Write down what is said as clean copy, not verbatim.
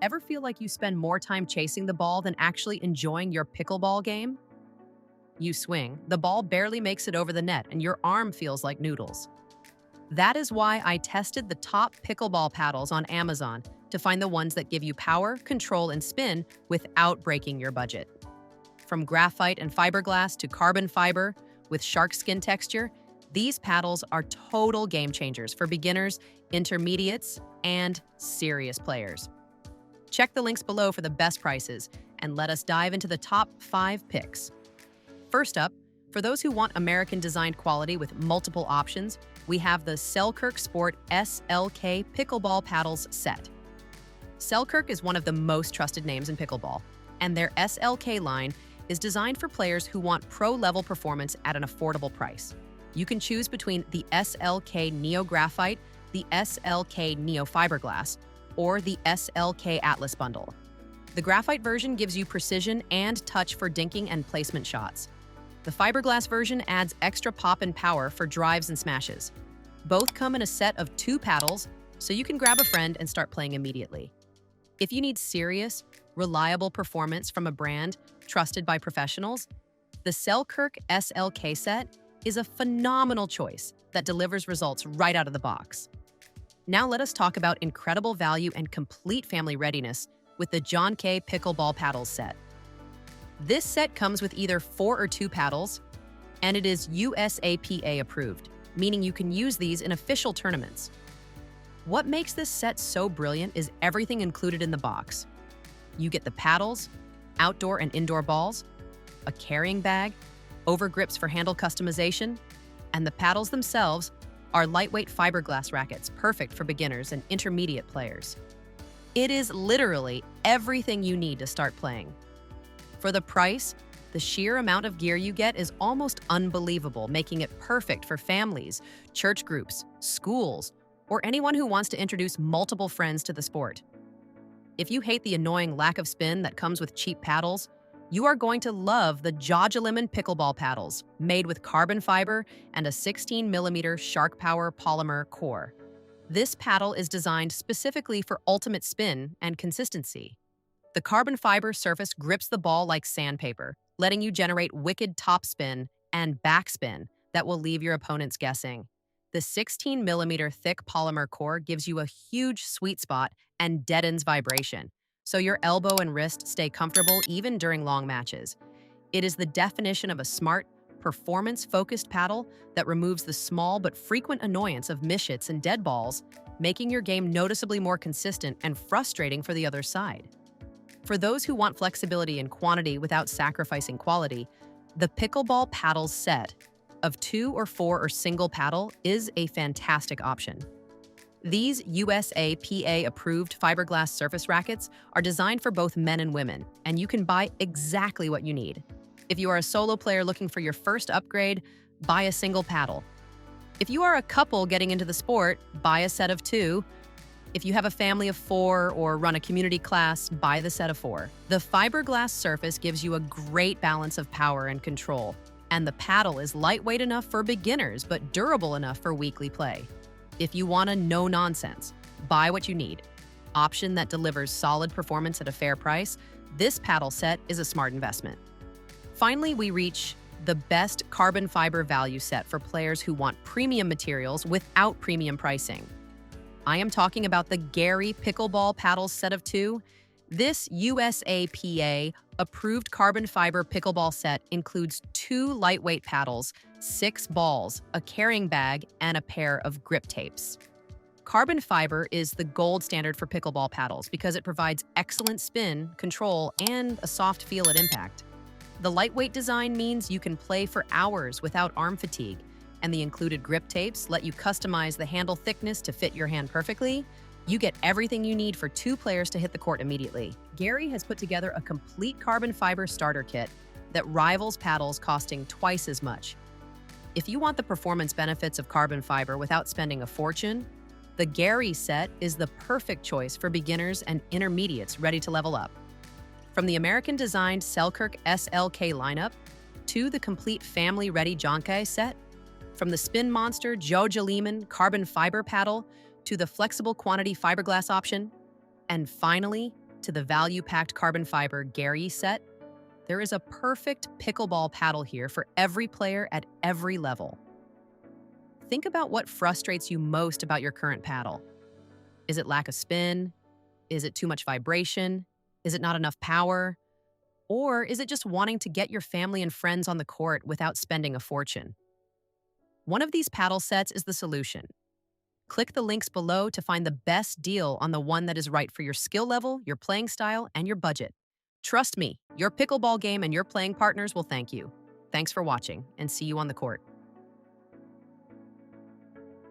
Ever feel like you spend more time chasing the ball than actually enjoying your pickleball game? You swing, the ball barely makes it over the net, and your arm feels like noodles. That is why I tested the top pickleball paddles on Amazon to find the ones that give you power, control, and spin without breaking your budget. From graphite and fiberglass to carbon fiber with shark skin texture, these paddles are total game changers for beginners, intermediates, and serious players. Check the links below for the best prices, and let us dive into the top 5 picks. First up, for those who want American-designed quality with multiple options, we have the Selkirk Sport SLK Pickleball Paddles set. Selkirk is one of the most trusted names in pickleball, and their SLK line is designed for players who want pro-level performance at an affordable price. You can choose between the SLK Neo Graphite, the SLK Neo Fiberglass, or the SLK Atlas bundle. The graphite version gives you precision and touch for dinking and placement shots. The fiberglass version adds extra pop and power for drives and smashes. Both come in a set of 2 paddles, so you can grab a friend and start playing immediately. If you need serious, reliable performance from a brand trusted by professionals, the Selkirk SLK set is a phenomenal choice that delivers results right out of the box. Now let us talk about incredible value and complete family readiness with the JoncAye Pickleball Paddles set. This set comes with either 4 or 2 paddles, and it is USAPA approved, meaning you can use these in official tournaments. What makes this set so brilliant is everything included in the box. You get the paddles, outdoor and indoor balls, a carrying bag, overgrips for handle customization, and the paddles themselves are lightweight fiberglass rackets, perfect for beginners and intermediate players. It is literally everything you need to start playing. For the price, the sheer amount of gear you get is almost unbelievable, making it perfect for families, church groups, schools, or anyone who wants to introduce multiple friends to the sport. If you hate the annoying lack of spin that comes with cheap paddles, you are going to love the JOJOLEMON pickleball paddles, made with carbon fiber and a 16mm Shark Power polymer core. This paddle is designed specifically for ultimate spin and consistency. The carbon fiber surface grips the ball like sandpaper, letting you generate wicked topspin and backspin that will leave your opponents guessing. The 16mm thick polymer core gives you a huge sweet spot and deadens vibration, so your elbow and wrist stay comfortable even during long matches. It is the definition of a smart, performance-focused paddle that removes the small but frequent annoyance of mishits and dead balls, making your game noticeably more consistent and frustrating for the other side. For those who want flexibility and quantity without sacrificing quality, the Pickleball Paddles set of 2 or 4 or single paddle is a fantastic option. These USAPA-approved fiberglass surface rackets are designed for both men and women, and you can buy exactly what you need. If you are a solo player looking for your first upgrade, buy a single paddle. If you are a couple getting into the sport, buy a set of 2. If you have a family of 4 or run a community class, buy the set of 4. The fiberglass surface gives you a great balance of power and control, and the paddle is lightweight enough for beginners but durable enough for weekly play. If you want a no-nonsense, buy what you need option that delivers solid performance at a fair price, this paddle set is a smart investment. Finally, we reach the best carbon fiber value set for players who want premium materials without premium pricing. I am talking about the GARYE Pickleball Paddles set of 2. This USAPA-approved carbon fiber pickleball set includes 2 lightweight paddles, 6 balls, a carrying bag, and a pair of grip tapes. Carbon fiber is the gold standard for pickleball paddles because it provides excellent spin, control, and a soft feel at impact. The lightweight design means you can play for hours without arm fatigue, and the included grip tapes let you customize the handle thickness to fit your hand perfectly. You get everything you need for 2 players to hit the court immediately. GARYE has put together a complete carbon fiber starter kit that rivals paddles costing twice as much. If you want the performance benefits of carbon fiber without spending a fortune, the GARYE set is the perfect choice for beginners and intermediates ready to level up. From the American-designed Selkirk SLK lineup to the complete family-ready JoncAye set, from the Spin Monster JoJoLemon carbon fiber paddle to the flexible quantity fiberglass option, and finally, to the value-packed carbon fiber GARYE set, there is a perfect pickleball paddle here for every player at every level. Think about what frustrates you most about your current paddle. Is it lack of spin? Is it too much vibration? Is it not enough power? Or is it just wanting to get your family and friends on the court without spending a fortune? One of these paddle sets is the solution. Click the links below to find the best deal on the one that is right for your skill level, your playing style, and your budget. Trust me, your pickleball game and your playing partners will thank you. Thanks for watching, and see you on the court.